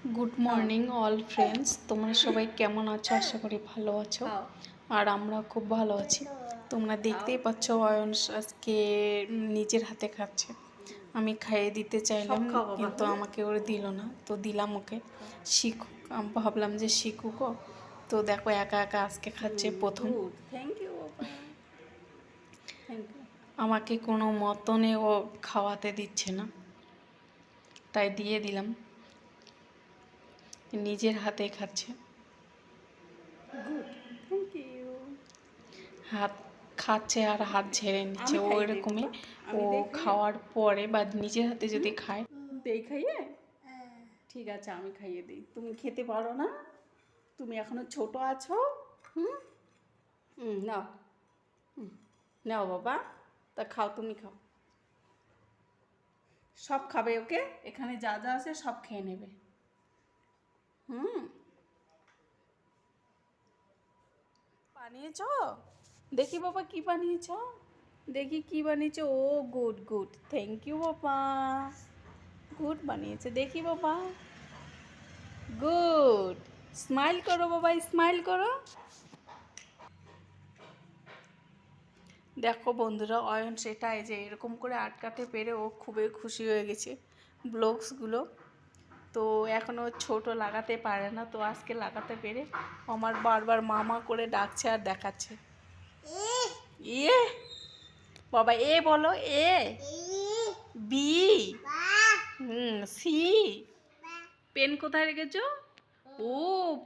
Good morning all friends, তোমরা সবাই কেমন আছো? আশা করি ভালো আছো। আর আমরা খুব ভালো আছি। তোমরা দেখতেই পাচ্ছ অয়ন আজকে নিজের হাতে খাচ্ছে। আমি খাইয়ে দিতে চাইলাম কিন্তু আমাকে ওরা দিল না, তো দিলাম ওকে। শিখুক, আমি ভাবলাম যে শিখুকও। তো দেখো একা একা আজকে খাচ্ছে প্রথম। আমাকে কোনো মতনে ও খাওয়াতে দিচ্ছে না, তাই দিয়ে দিলাম। নিজের হাতে খাচ্ছে। হাত খাচ্ছে আর হাত ঝেড়ে নিচ্ছে। ও এরকমই, ও খাওয়ার পরে বা নিজের হাতে যদি খায়। দেই খাইয়ে? ঠিক আছে, আমি খাইয়ে দিই। তুমি খেতে পারো না, তুমি এখনো ছোট আছো। হুম হুম নাও, নাও বাবা, তা খাও, তুমি খাও। সব খাবে, ওকে? এখানে যা যা আছে সব খেয়ে নেবে। বানিয়েছ? দেখি বাবা কি বানিয়েছ, দেখি কি বানিয়েছ। ও গুড গুড, থ্যাংক ইউ বাবা, গুড বানিয়েছে। দেখি বাবা, গুড। স্মাইল করো বাবা, স্মাইল করো। দেখো বন্ধুরা, অয়ন সেটাই যে এরকম করে আটকাতে পেরে ও খুবই খুশি হয়ে গেছে ব্লগসগুলো। তো এখনও ছোট লাগাতে পারে না, তো আজকে লাগাতে পেরে আমার বারবার মামা করে ডাকছে আর দেখাচ্ছে। ইয়ে বাবা, এ বলো, এ বি, সি। পেন কোথায় রেখেছো? ও,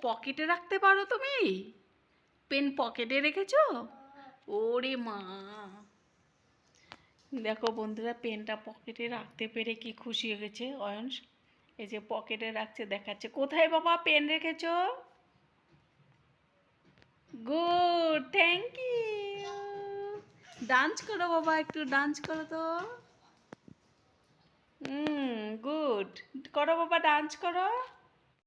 পকেটে রাখতে পারো তুমি? পেন পকেটে রেখেছো? ওরে মা, দেখো বন্ধুরা, পেনটা পকেটে রাখতে পেরে কি খুশি হয়ে গেছে অয়ন। এই যে পকেটে রাখছে, দেখাচ্ছে। কোথায় বাবা পেন রেখেছো? Good, thank you. ডান্স করো বাবা, একটু ডান্স করো তো। গুড করো বাবা, ডান্স করো।